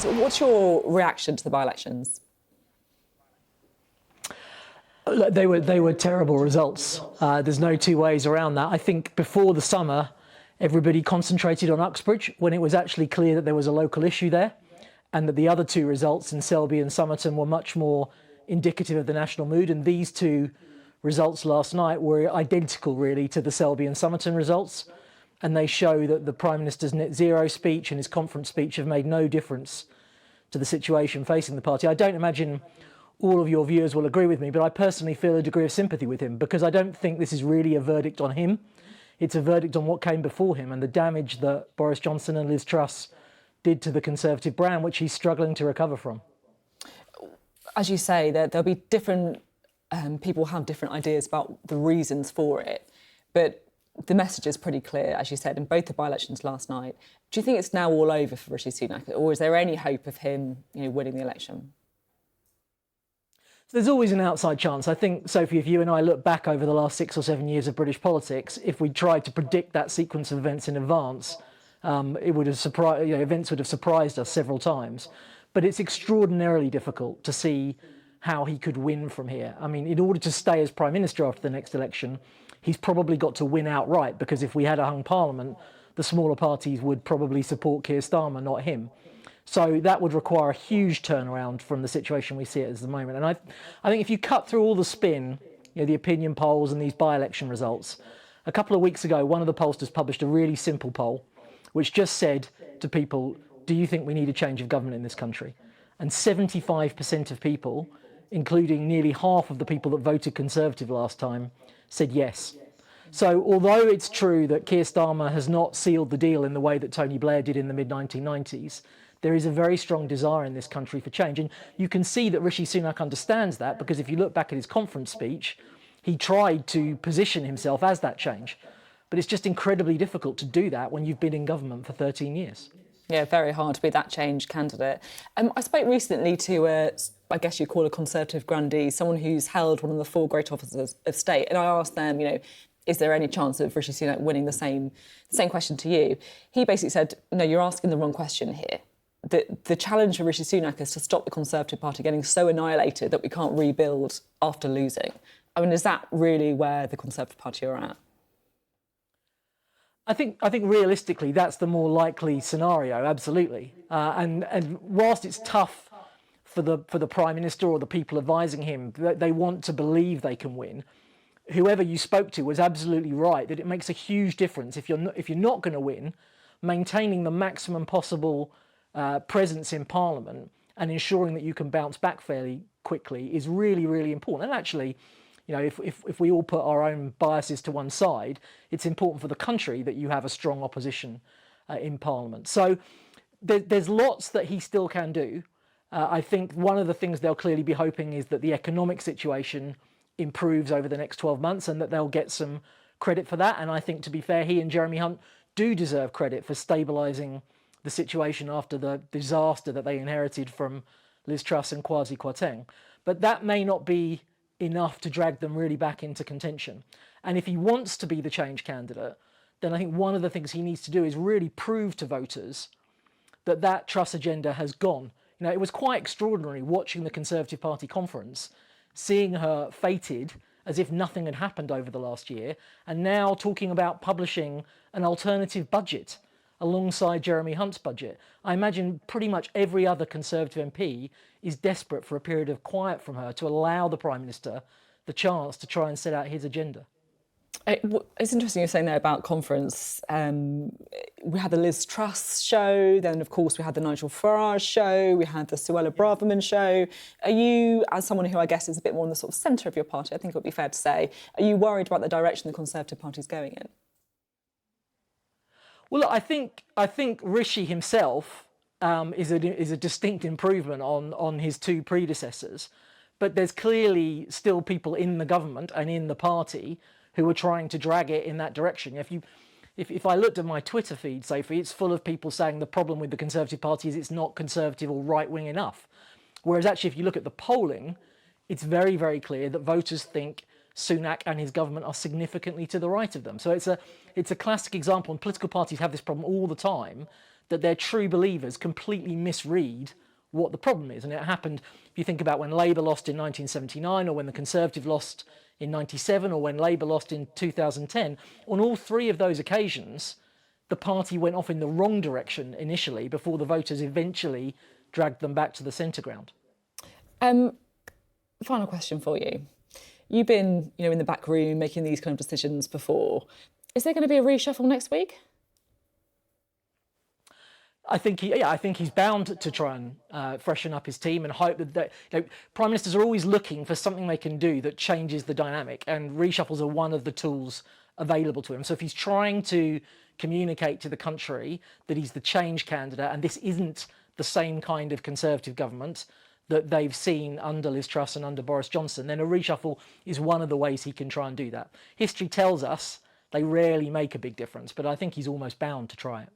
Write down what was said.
So what's your reaction to the by-elections? They were terrible results. There's no two ways around that. I think before the summer, everybody concentrated on Uxbridge when it was actually clear that there was a local issue there, and that the other two results in Selby and Somerton were much more indicative of the national mood. And these two results last night were identical, really, to the Selby and Somerton results. And they show that the Prime Minister's net zero speech and his conference speech have made no difference to the situation facing the party. I don't imagine all of your viewers will agree with me, but I personally feel a degree of sympathy with him, because I don't think this is really a verdict on him. It's a verdict on what came before him and the damage that Boris Johnson and Liz Truss did to the Conservative brand, which he's struggling to recover from. As you say, there'll be different people have different ideas about the reasons for it, but the message is pretty clear, as you said, in both the by-elections last night. Do you think it's now all over for Rishi Sunak, or is there any hope of him, winning the election? So there's always an outside chance. I think, Sophie, if you and I look back over the last 6 or 7 years of British politics, if we tried to predict that sequence of events in advance, it would have events would have surprised us several times. But it's extraordinarily difficult to see how he could win from here. I mean, in order to stay as Prime Minister after the next election, he's probably got to win outright, because if we had a hung parliament, the smaller parties would probably support Keir Starmer, not him. So that would require a huge turnaround from the situation we see at the moment. And I think if you cut through all the spin, the opinion polls and these by-election results, a couple of weeks ago, one of the pollsters published a really simple poll, which just said to people, do you think we need a change of government in this country? And 75% of people, including nearly half of the people that voted Conservative last time, said yes. So although it's true that Keir Starmer has not sealed the deal in the way that Tony Blair did in the mid-1990s, there is a very strong desire in this country for change. And you can see that Rishi Sunak understands that, because if you look back at his conference speech, he tried to position himself as that change. But it's just incredibly difficult to do that when you've been in government for 13 years. Yeah, very hard to be that change candidate. I spoke recently to I guess you call a Conservative grandee, someone who's held one of the 4 great offices of state, and I asked them, is there any chance of Rishi Sunak winning the same question to you? He basically said, no, you're asking the wrong question here. The challenge for Rishi Sunak is to stop the Conservative Party getting so annihilated that we can't rebuild after losing. I mean, is that really where the Conservative Party are at? I think realistically that's the more likely scenario, absolutely. And whilst it's tough for the Prime Minister or the people advising him, they want to believe they can win. Whoever you spoke to was absolutely right that it makes a huge difference if you're not going to win, maintaining the maximum possible presence in Parliament and ensuring that you can bounce back fairly quickly is really, really important. And actually, if we all put our own biases to one side, it's important for the country that you have a strong opposition in Parliament. So there's lots that he still can do. I think one of the things they'll clearly be hoping is that the economic situation improves over the next 12 months and that they'll get some credit for that. And I think, to be fair, he and Jeremy Hunt do deserve credit for stabilising the situation after the disaster that they inherited from Liz Truss and Kwasi Kwarteng. But that may not be enough to drag them really back into contention. And if he wants to be the change candidate, then I think one of the things he needs to do is really prove to voters that that Truss agenda has gone. It was quite extraordinary watching the Conservative Party conference, seeing her fated as if nothing had happened over the last year, and now talking about publishing an alternative budget alongside Jeremy Hunt's budget. I imagine pretty much every other Conservative MP is desperate for a period of quiet from her to allow the Prime Minister the chance to try and set out his agenda. It's interesting you're saying there about conference. We had the Liz Truss show, then of course we had the Nigel Farage show, we had the Suella Braverman show. Are you, as someone who I guess is a bit more in the sort of centre of your party, I think it would be fair to say, are you worried about the direction the Conservative Party is going in? Well, look, I think Rishi himself is a distinct improvement on his two predecessors, but there's clearly still people in the government and in the party who are trying to drag it in that direction. If I looked at my Twitter feed, Sophie, it's full of people saying the problem with the Conservative Party is it's not conservative or right-wing enough. Whereas actually, if you look at the polling, it's very, very clear that voters think Sunak and his government are significantly to the right of them. So it's a classic example, and political parties have this problem all the time, that their true believers completely misread what the problem is. And it happened, if you think about when Labour lost in 1979, or when the Conservative lost in 97, or when Labour lost in 2010, on all three of those occasions, the party went off in the wrong direction initially before the voters eventually dragged them back to the centre ground. Final question for you. You've been, in the back room making these kind of decisions before. Is there going to be a reshuffle next week? I think he's bound to try and freshen up his team and hope that prime ministers are always looking for something they can do that changes the dynamic, and reshuffles are one of the tools available to him. So if he's trying to communicate to the country that he's the change candidate and this isn't the same kind of Conservative government that they've seen under Liz Truss and under Boris Johnson, then a reshuffle is one of the ways he can try and do that. History tells us they rarely make a big difference, but I think he's almost bound to try it.